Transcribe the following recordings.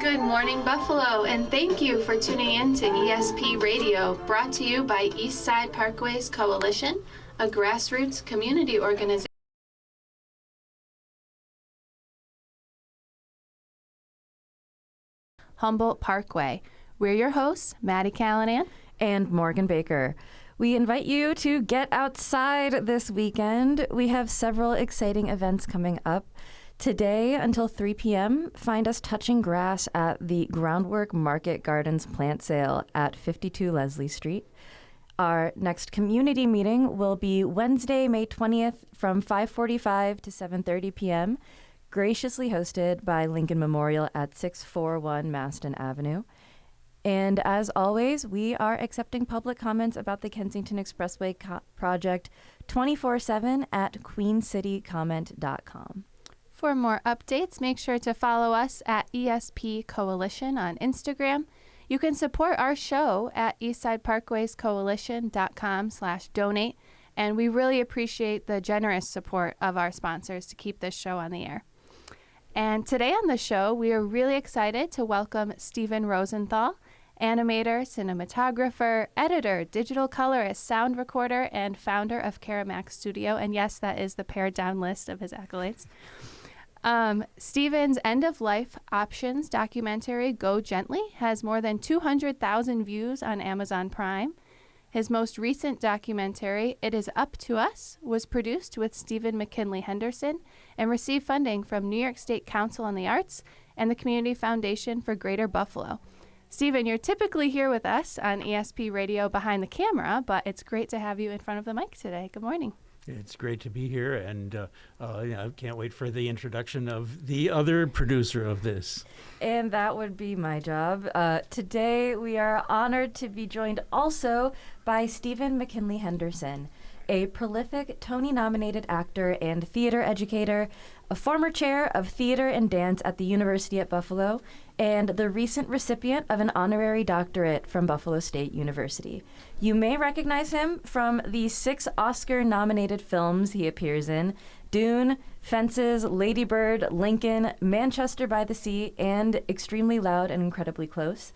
Good morning, Buffalo, and thank you for tuning in to ESP Radio, brought to you by East Side Parkways Coalition, a grassroots community organization. Humboldt Parkway. We're your hosts, Maddie Callanan and Morgan Baker. We invite you to get outside this weekend. We have several exciting events coming up. Today until 3 p.m., find us touching grass at the Groundwork Market Gardens plant sale at 52 Leslie Street. Our next community meeting will be Wednesday, May 20th from 5:45 to 7:30 p.m., graciously hosted by Lincoln Memorial at 641 Maston Avenue. And as always, we are accepting public comments about the Kensington Expressway project 24/7 at queencitycomment.com. For more updates, make sure to follow us at ESP Coalition on Instagram. You can support our show at eastsideparkwayscoalition.com/donate, and we really appreciate the generous support of our sponsors to keep this show on the air. And today on the show, we are really excited to welcome Steven Rosenthal, animator, cinematographer, editor, digital colorist, sound recorder, and founder of Karamax Studio. And yes, that is the pared down list of his accolades. Steven's end-of-life options documentary, Go Gently, has more than 200,000 views on Amazon Prime. His most recent documentary, It Is Up to Us, was produced with Stephen McKinley Henderson and received funding from New York State Council on the Arts and the Community Foundation for Greater Buffalo. Stephen, you're typically here with us on ESP Radio behind the camera, but it's great to have you in front of the mic today. Good morning. It's great to be here, and I can't wait for the introduction of the other producer of this. And that would be my job. Today, we are honored to be joined also by Stephen McKinley Henderson, a prolific Tony-nominated actor and theater educator, a former chair of theater and dance at the University at Buffalo, and the recent recipient of an honorary doctorate from Buffalo State University. You may recognize him from the 6 Oscar-nominated films he appears in: Dune, Fences, Lady Bird, Lincoln, Manchester by the Sea, and Extremely Loud and Incredibly Close.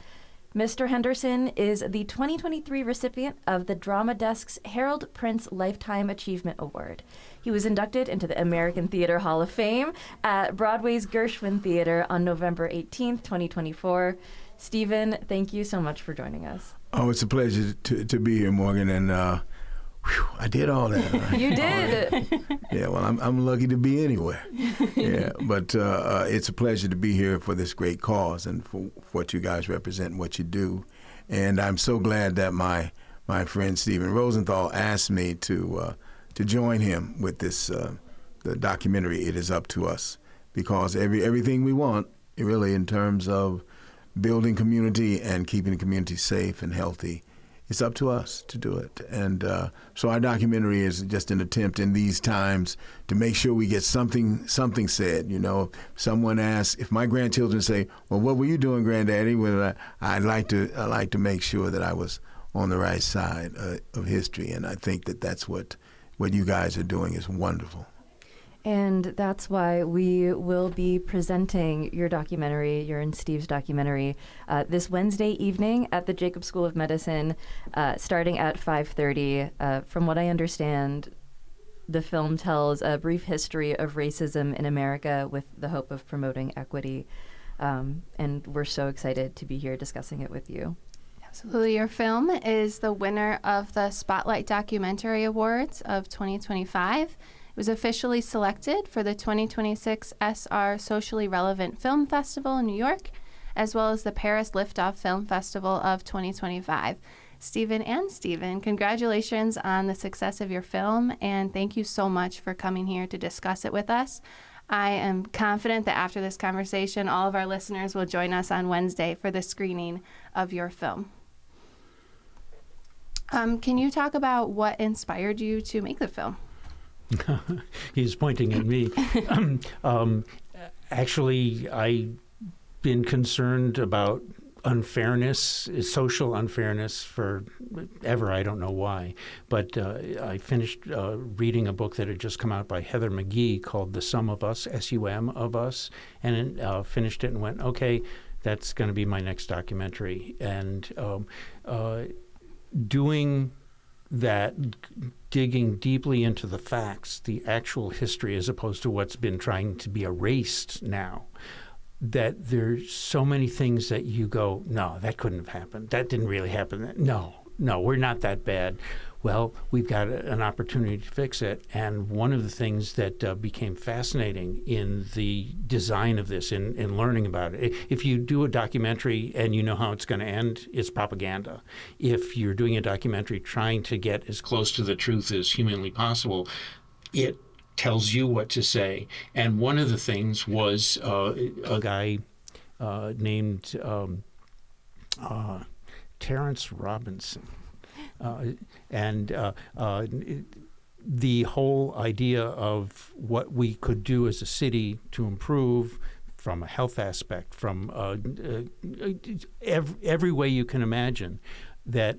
Mr. Henderson is the 2023 recipient of the Drama Desk's Harold Prince Lifetime Achievement Award. He was inducted into the American Theater Hall of Fame at Broadway's Gershwin Theater on November 18th, 2024. Stephen, thank you so much for joining us. Oh, it's a pleasure to be here, Morgan, and I did all that. You did. Yeah, well, I'm lucky to be anywhere. Yeah, but it's a pleasure to be here for this great cause and for what you guys represent and what you do. And I'm so glad that my friend Steven Rosenthal asked me to join him with this the documentary. It Is Up to Us, because everything we want, really, in terms of building community and keeping the community safe and healthy, it's up to us to do it. And so our documentary is just an attempt in these times to make sure we get something said. You know, if someone asks, if my grandchildren say, well, what were you doing, Granddaddy? Well, I'd like to make sure that I was on the right side of history. And I think that that's what you guys are doing is wonderful. And that's why we will be presenting your documentary, your and Steve's documentary, this Wednesday evening at the Jacobs School of Medicine, starting at 5:30. From what I understand, the film tells a brief history of racism in America with the hope of promoting equity. And we're so excited to be here discussing it with you. Absolutely. Your film is the winner of the Spotlight Documentary Awards of 2025. It was officially selected for the 2026 SR Socially Relevant Film Festival in New York, as well as the Paris Liftoff Film Festival of 2025. Stephen and Stephen, congratulations on the success of your film, and thank you so much for coming here to discuss it with us. I am confident that after this conversation, all of our listeners will join us on Wednesday for the screening of your film. Can you talk about what inspired you to make the film? He's pointing at me. Actually, I've been concerned about unfairness, social unfairness forever. I don't know why. But I finished reading a book that had just come out by Heather McGhee called The Sum of Us, S-U-M of Us, and finished it and went, okay, that's going to be my next documentary. And doing that, digging deeply into the facts, the actual history, as opposed to what's been trying to be erased now, that there's so many things that you go, no, that couldn't have happened. That didn't really happen. No, we're not that bad. Well, we've got an opportunity to fix it. And one of the things that became fascinating in the design of this, in learning about it, if you do a documentary and you know how it's going to end, it's propaganda. If you're doing a documentary trying to get as close to the truth as humanly possible, it tells you what to say. And one of the things was a guy named Terrence Robinson. The whole idea of what we could do as a city to improve from a health aspect, from every way you can imagine, that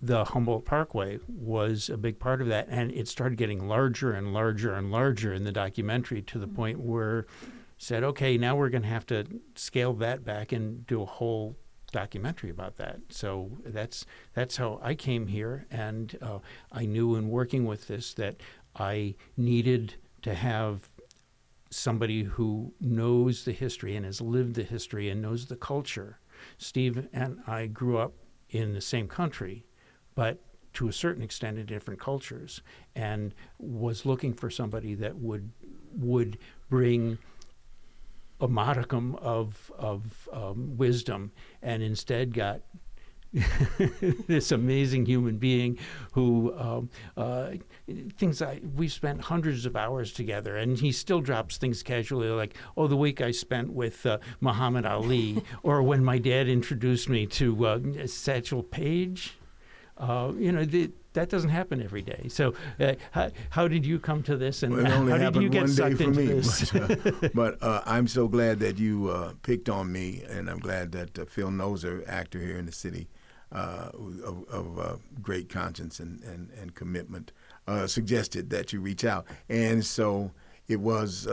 the Humboldt Parkway was a big part of that. And it started getting larger and larger and larger in the documentary, to the point where said, okay, now we're going to have to scale that back and do a whole documentary about that. So that's how I came here, and I knew in working with this that I needed to have somebody who knows the history and has lived the history and knows the culture. Steve and I grew up in the same country, but to a certain extent in different cultures, and was looking for somebody that would bring a modicum of wisdom, and instead got this amazing human being who we've spent hundreds of hours together, and he still drops things casually like, oh, the week I spent with Muhammad Ali, or when my dad introduced me to Satchel Paige. That doesn't happen every day. So how did you come to this, and it only how did you get one day sucked for into me, this? But I'm so glad that you picked on me, and I'm glad that Phil Noser, actor here in the city, of great conscience and commitment, suggested that you reach out. And so it was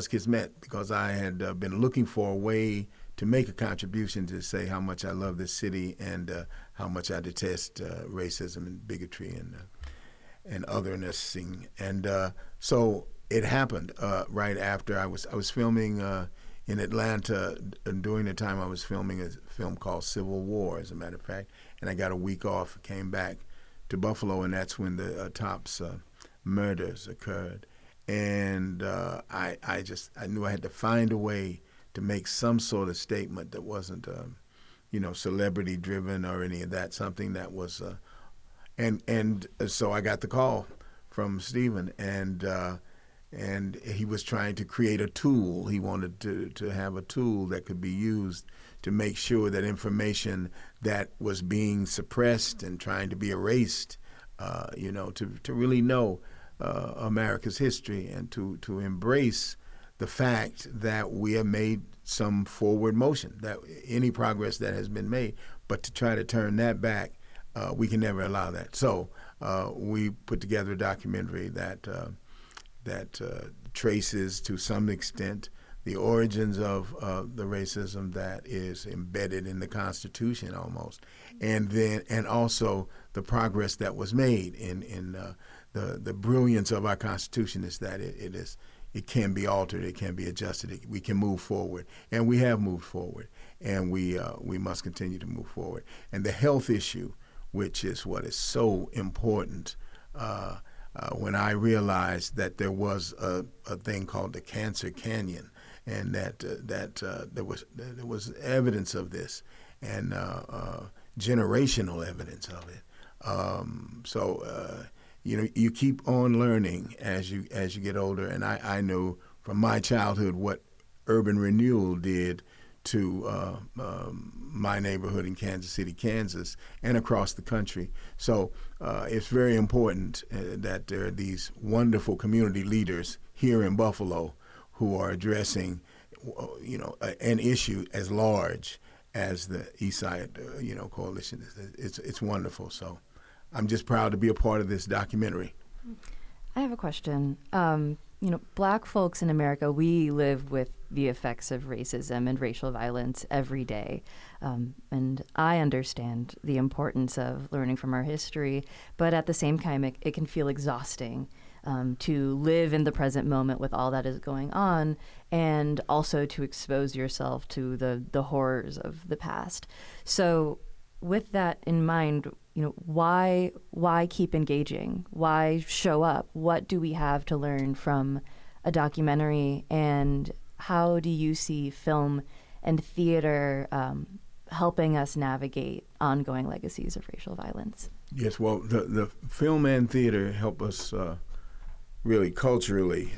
kismet, because I had been looking for a way to make a contribution to say how much I love this city, and how much I detest racism and bigotry and othernessing. And so it happened right after I was filming in Atlanta, and during the time I was filming a film called Civil War, as a matter of fact, and I got a week off, came back to Buffalo, and that's when the Tops murders occurred. And I knew I had to find a way to make some sort of statement that wasn't, celebrity driven or any of that. Something that was, and so I got the call from Stephen, and he was trying to create a tool. He wanted to have a tool that could be used to make sure that information that was being suppressed and trying to be erased, to really know America's history, and to embrace the fact that we have made some forward motion, that any progress that has been made, but to try to turn that back, we can never allow that. So we put together a documentary that traces to some extent the origins of the racism that is embedded in the Constitution almost, and also the progress that was made in the brilliance of our Constitution is that it can be altered, it can be adjusted, we can move forward, and we have moved forward, and we must continue to move forward. And the health issue, which is what is so important, when I realized that there was a thing called the Cancer Canyon, and that there was evidence of this, and generational evidence of it. You keep on learning as you get older, and I know from my childhood what urban renewal did to my neighborhood in Kansas City, Kansas, and across the country. So it's very important that there are these wonderful community leaders here in Buffalo who are addressing, an issue as large as the Eastside, Coalition. It's wonderful. So I'm just proud to be a part of this documentary. I have a question. Black folks in America, we live with the effects of racism and racial violence every day. And I understand the importance of learning from our history, but at the same time, it can feel exhausting to live in the present moment with all that is going on, and also to expose yourself to the horrors of the past. So with that in mind, why keep engaging? Why show up? What do we have to learn from a documentary? And how do you see film and theater helping us navigate ongoing legacies of racial violence? Yes, well, the film and theater help us really culturally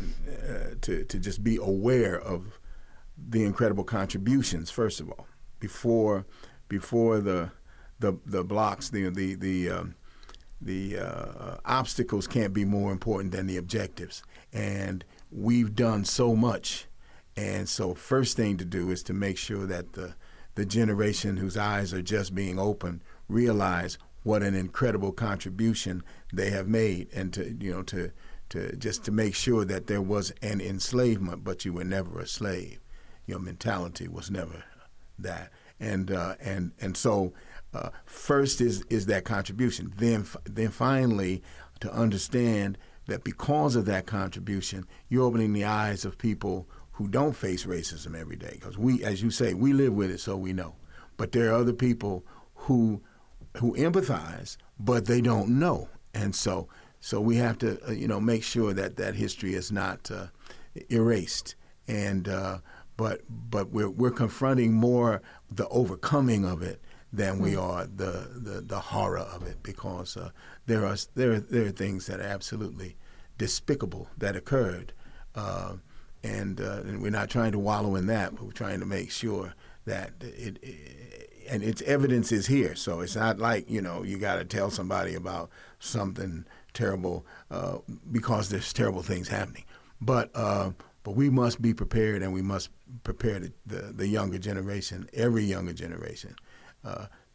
to just be aware of the incredible contributions. First of all, before the blocks, the obstacles can't be more important than the objectives. And we've done so much. And so first thing to do is to make sure that the generation whose eyes are just being opened realize what an incredible contribution they have made, and to make sure that there was an enslavement, but you were never a slave. Your mentality was never that. And so first is that contribution. Then finally, to understand that because of that contribution, you're opening the eyes of people who don't face racism every day. Because we, as you say, we live with it, so we know. But there are other people who empathize, but they don't know. And so we have to, make sure that history is not erased. And but we're confronting more the overcoming of it than we are the horror of it, because there are things that are absolutely despicable that occurred, and we're not trying to wallow in that, but we're trying to make sure that and its evidence is here. So it's not like you got to tell somebody about something terrible because there's terrible things happening, but we must be prepared, and we must prepare the younger generation, every younger generation,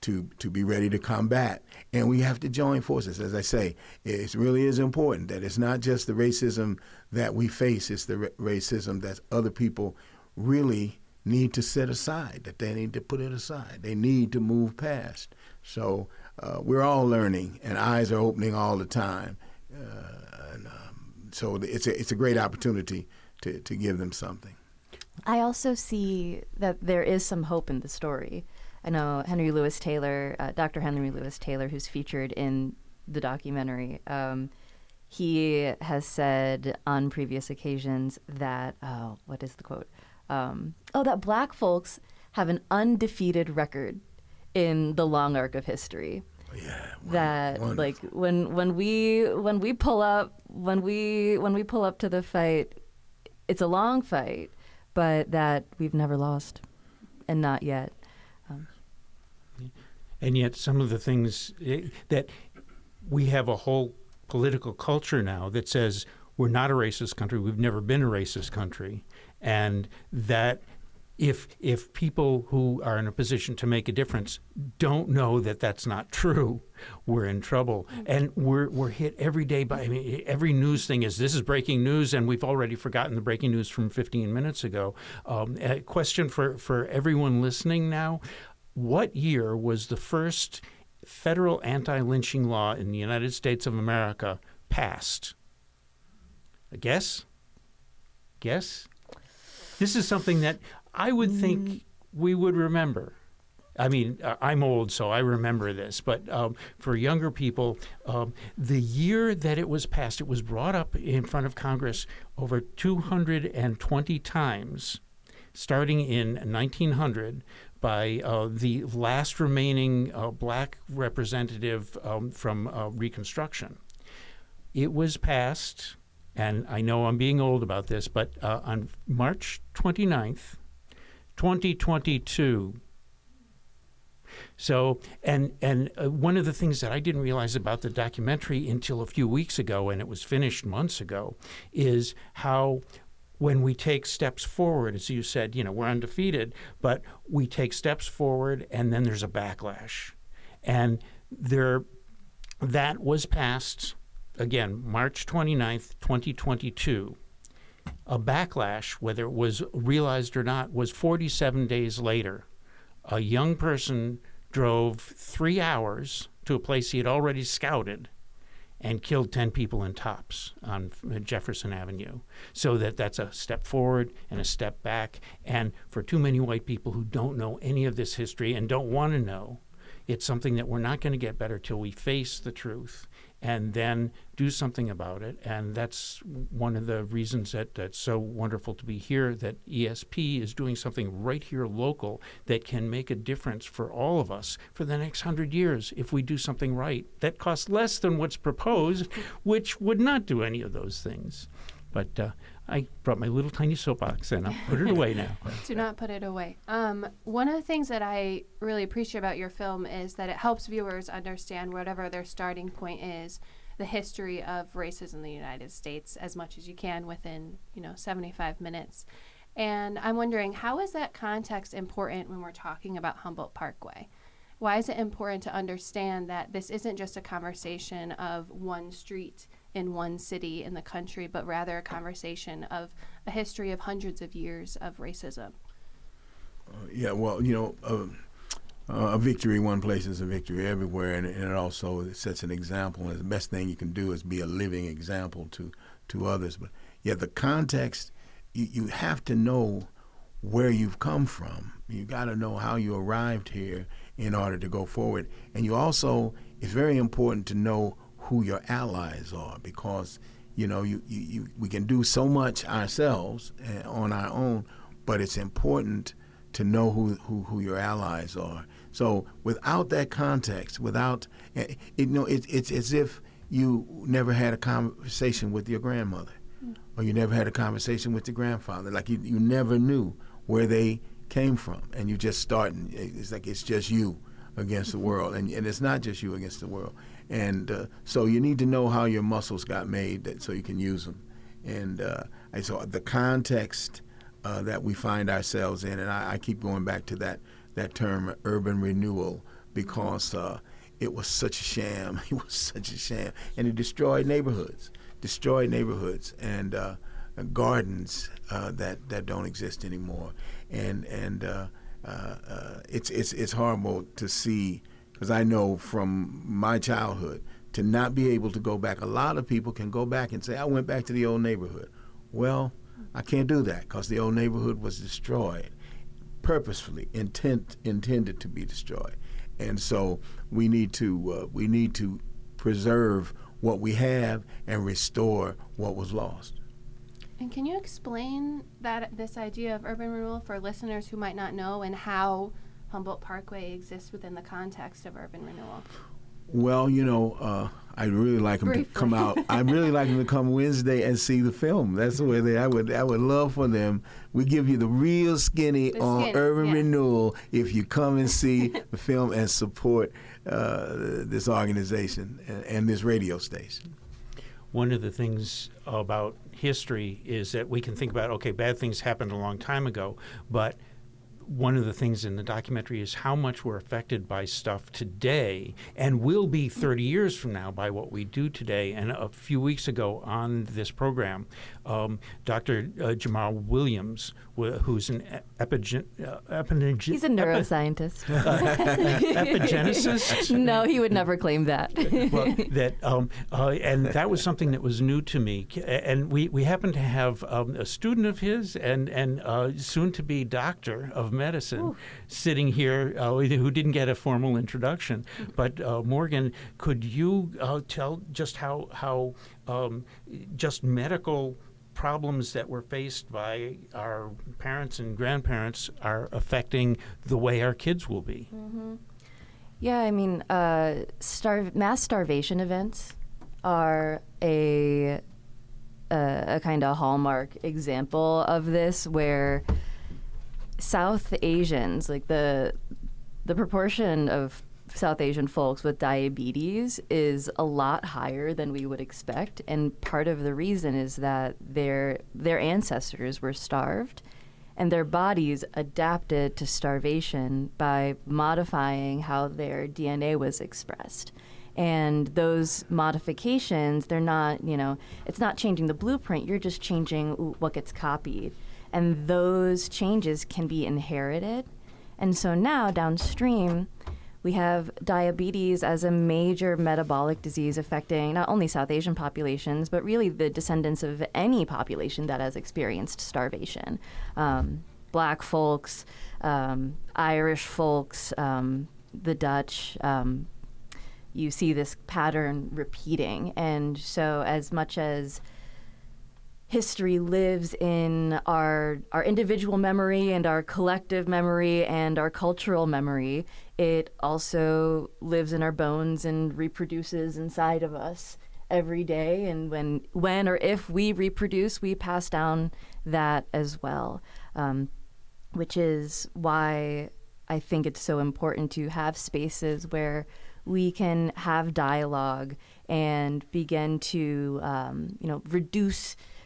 to be ready to combat. And we have to join forces. As I say, it really is important that it's not just the racism that we face, it's the racism that other people really need to set aside, that they need to put it aside. They need to move past. So we're all learning, and eyes are opening all the time. So it's a great opportunity to give them something. I also see that there is some hope in the story. I know Dr. Henry Louis Taylor, who's featured in the documentary, he has said on previous occasions that, what is the quote? That Black folks have an undefeated record in the long arc of history. Yeah, that wonderful. Like when we pull up to the fight, it's a long fight, but that we've never lost, and not yet. And yet some of the things that we have a whole political culture now that says we're not a racist country, we've never been a racist country, and that if people who are in a position to make a difference don't know that that's not true, we're in trouble. And we're hit every day by, every news thing is, this is breaking news, and we've already forgotten the breaking news from 15 minutes ago. A question for everyone listening now: what year was the first federal anti-lynching law in the United States of America passed? A guess? Guess? This is something that I would think we would remember. I'm old, so I remember this. But for younger people, the year that it was passed, it was brought up in front of Congress over 220 times, starting in 1900 by the last remaining black representative from Reconstruction. It was passed, and I know I'm being old about this, but on March 29th, 2022. So, and one of the things that I didn't realize about the documentary until a few weeks ago, and it was finished months ago, is how when we take steps forward, as you said, we're undefeated, but we take steps forward and then there's a backlash. And that was passed, again, March 29th, 2022. a backlash, whether it was realized or not, was 47 days later. A young person drove 3 hours to a place he had already scouted and killed 10 people in Tops on Jefferson Avenue. So that's a step forward and a step back. And for too many white people who don't know any of this history and don't want to know, it's something that we're not going to get better till we face the truth and then do something about it. And that's one of the reasons that's so wonderful to be here, that ESP is doing something right here local that can make a difference for all of us for the next 100 years if we do something right. That costs less than what's proposed, which would not do any of those things. But I brought my little tiny soapbox and I'll put it away now. Do not put it away. One of the things that I really appreciate about your film is that it helps viewers understand, whatever their starting point is, the history of racism in the United States as much as you can within 75 minutes. And I'm wondering, how is that context important when we're talking about Humboldt Parkway? Why is it important to understand that this isn't just a conversation of one street in one city in the country, but rather a conversation of a history of hundreds of years of racism? A victory one place is a victory everywhere, and it also sets an example. And the best thing you can do is be a living example to others. But the context, you have to know where you've come from. You got to know how you arrived here in order to go forward. And it's very important to know who your allies are, because we can do so much ourselves on our own, but it's important to know who your allies are. So without that context, it's as if you never had a conversation with your grandmother, or you never had a conversation with your grandfather. Like you never knew where they came from, and you just start, and it's like it's just you against the world, and it's not just you against the world. And so you need to know how your muscles got made so you can use them. And so the context that we find ourselves in, and I keep going back to that term, urban renewal, because it was such a sham. It was such a sham. And it destroyed neighborhoods and gardens that don't exist anymore. And it's horrible to see, because I know from my childhood, to not be able to go back. A lot of people can go back and say, I went back to the old neighborhood. Well, I can't do that, because the old neighborhood was destroyed, purposefully, intended to be destroyed. And so we need to preserve what we have and restore what was lost. And can you explain this idea of urban renewal for listeners who might not know, and how Humboldt Parkway exists within the context of urban renewal? Well, I'd really like them to come out. I'd really like them to come Wednesday and see the film. That's the way I would love for them. We give you the real skinny on urban renewal if you come and see the film and support this organization and this radio station. One of the things about history is that we can think about, okay, bad things happened a long time ago, but one of the things in the documentary is how much we're affected by stuff today, and will be 30 years from now by what we do today. And a few weeks ago on this program, Dr. Jamal Williams, who's an he's a neuroscientist. Epigenicist? No, he would never claim that. And that was something that was new to me. And we happened to have a student of his and soon-to-be doctor of medicine sitting here who didn't get a formal introduction. But Morgan, could you tell just how just medical problems that were faced by our parents and grandparents are affecting the way our kids will be? Mm-hmm. Yeah, I mean, mass starvation events are a kind of hallmark example of this, where South Asians, like the proportion of South Asian folks with diabetes is a lot higher than we would expect, and part of the reason is that their ancestors were starved, and their bodies adapted to starvation by modifying how their DNA was expressed. And those modifications, they're not, it's not changing the blueprint, you're just changing what gets copied. And those changes can be inherited. And so now downstream, we have diabetes as a major metabolic disease affecting not only South Asian populations, but really the descendants of any population that has experienced starvation. Black folks, Irish folks, the Dutch, you see this pattern repeating. And so as much as history lives in our individual memory and our collective memory and our cultural memory, it also lives in our bones and reproduces inside of us every day. And when or if we reproduce, we pass down that as well, which is why I think it's so important to have spaces where we can have dialogue and begin to,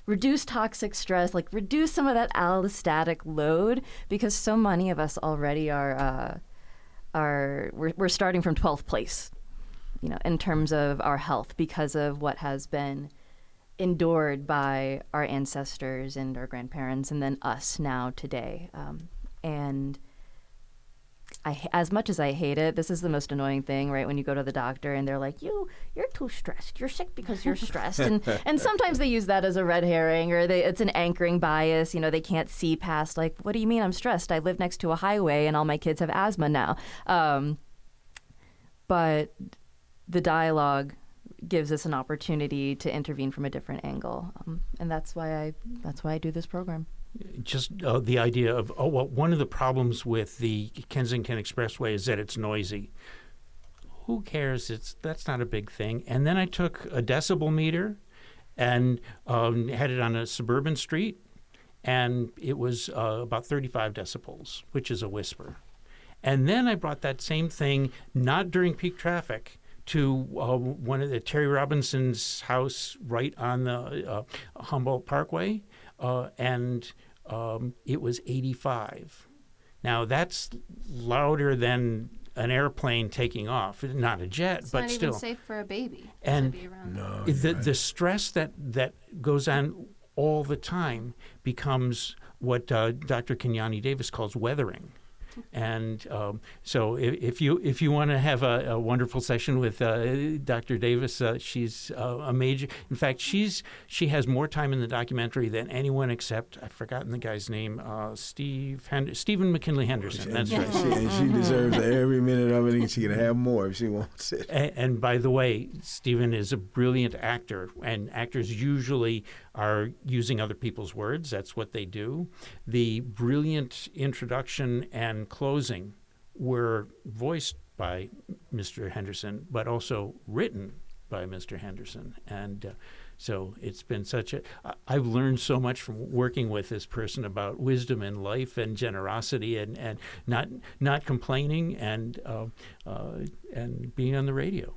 reduce toxic stress, like reduce some of that allostatic load, because so many of us already we're starting from 12th place, in terms of our health because of what has been endured by our ancestors and our grandparents and then us now today. And as much as I hate it, this is the most annoying thing, right? When you go to the doctor and they're like, you're too stressed. You're sick because you're stressed. And sometimes they use that as a red herring, or it's an anchoring bias. They can't see past, like, what do you mean I'm stressed? I live next to a highway and all my kids have asthma now. But the dialogue gives us an opportunity to intervene from a different angle. And that's why I do this program. Just the idea of, one of the problems with the Kensington Expressway is that it's noisy. Who cares? That's not a big thing. And then I took a decibel meter and had it on a suburban street, and it was about 35 decibels, which is a whisper. And then I brought that same thing, not during peak traffic, to one of the Terry Robinson's house right on the Humboldt Parkway, and it was 85. Now that's louder than an airplane taking off, not a jet, it's but not still. Even safe for a baby And to be around. No, the stress that goes on all the time becomes what Dr. Kenyani Davis calls weathering. And so if you want to have a wonderful session with Dr. Davis, she's a major. In fact, she has more time in the documentary than anyone except, I've forgotten the guy's name, Stephen McKinley Henderson. That's right. She deserves every minute of it, and she can have more if she wants it. And by the way, Stephen is a brilliant actor, and actors usually are using other people's words. That's what they do. The brilliant introduction and closing were voiced by Mr. Henderson, but also written by Mr. Henderson. And so it's been I've learned so much from working with this person about wisdom in life and generosity and not complaining and being on the radio.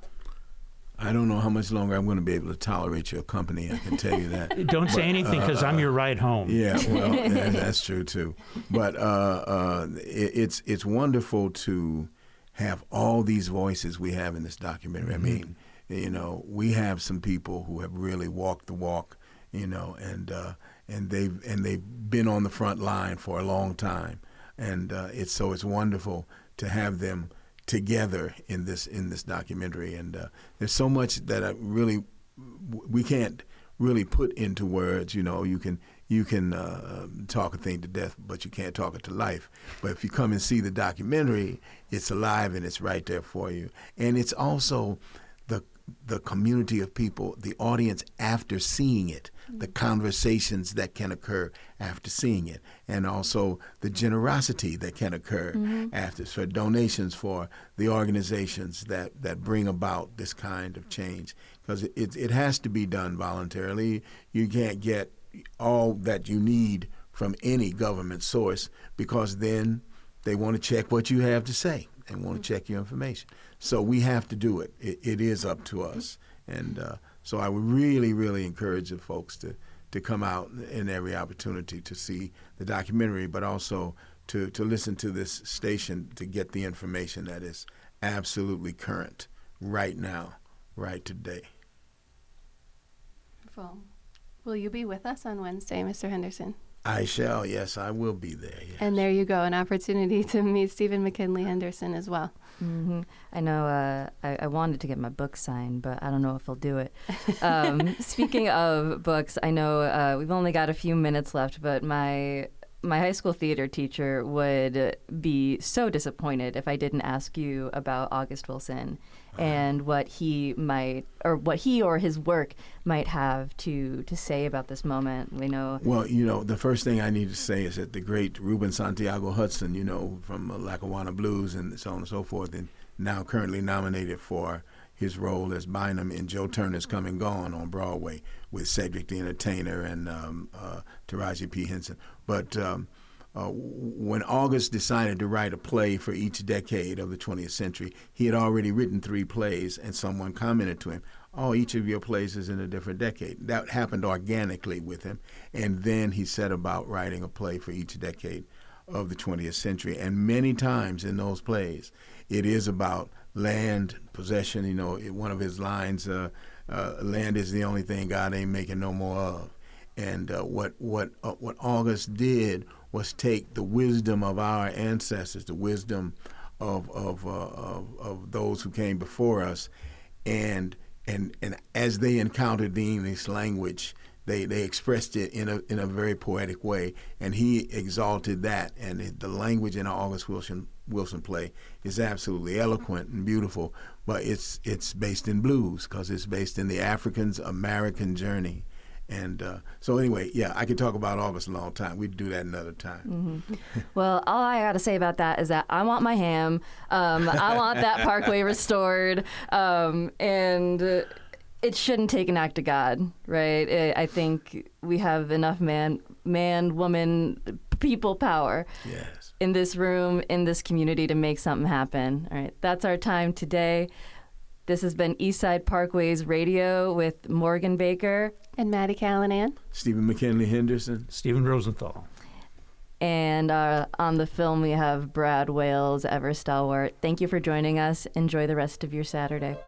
I don't know how much longer I'm going to be able to tolerate your company. I can tell you that. Don't say anything, because I'm your ride home. Yeah, well, that's true too. But it's wonderful to have all these voices we have in this documentary. Mm-hmm. I mean, we have some people who have really walked the walk, and they've been on the front line for a long time, and it's wonderful to have them together in this documentary. And there's so much that we can't really put into words. You can talk a thing to death, but you can't talk it to life. But if you come and see the documentary, it's alive and it's right there for you. And it's also the community of people, the audience after seeing it, the conversations that can occur after seeing it, and also the generosity that can occur after, for donations for the organizations that bring about this kind of change. Because it has to be done voluntarily. You can't get all that you need from any government source, because then they want to check what you have to say. They want to check your information. So we have to do it. It is up to us. And so I would really, really encourage the folks to come out in every opportunity to see the documentary, but also to listen to this station to get the information that is absolutely current right now, right today. Wonderful. Will you be with us on Wednesday, Mr. Henderson? I shall. Yes, I will be there. Yes. And there you go, an opportunity to meet Stephen McKinley Henderson as well. Mm-hmm. I know I wanted to get my book signed, but I don't know if I'll do it. Speaking of books, I know we've only got a few minutes left, but my high school theater teacher would be so disappointed if I didn't ask you about August Wilson and what he or his work might have to say about this moment. We know. Well, the first thing I need to say is that the great Ruben Santiago Hudson, from Lackawanna Blues and so on and so forth, and now currently nominated for his role as Bynum in Joe Turner's Come and Gone on Broadway with Cedric the Entertainer and Taraji P. Henson. But when August decided to write a play for each decade of the 20th century, he had already written 3 plays, and someone commented to him, each of your plays is in a different decade. That happened organically with him, and then he set about writing a play for each decade of the 20th century. And many times in those plays, it is about land, possession. One of his lines, land is the only thing God ain't making no more of. And what August did was take the wisdom of our ancestors, the wisdom of those who came before us, and as they encountered the English language, they expressed it in a very poetic way, and he exalted that. And the language in our August Wilson play is absolutely eloquent and beautiful, but it's based in blues because it's based in the African's American journey. And so anyway, I could talk about August a long time. We'd do that another time. Mm-hmm. Well, all I got to say about that is that I want my ham. I want that parkway restored. And it shouldn't take an act of God, right? I think we have enough man, woman, people power in this room, in this community to make something happen. All right, that's our time today. This has been Eastside Parkways Radio with Morgan Baker. And Maddie Callanan. Stephen McKinley Henderson. Stephen Rosenthal. And on the film, we have Brad Wales, ever stalwart. Thank you for joining us. Enjoy the rest of your Saturday.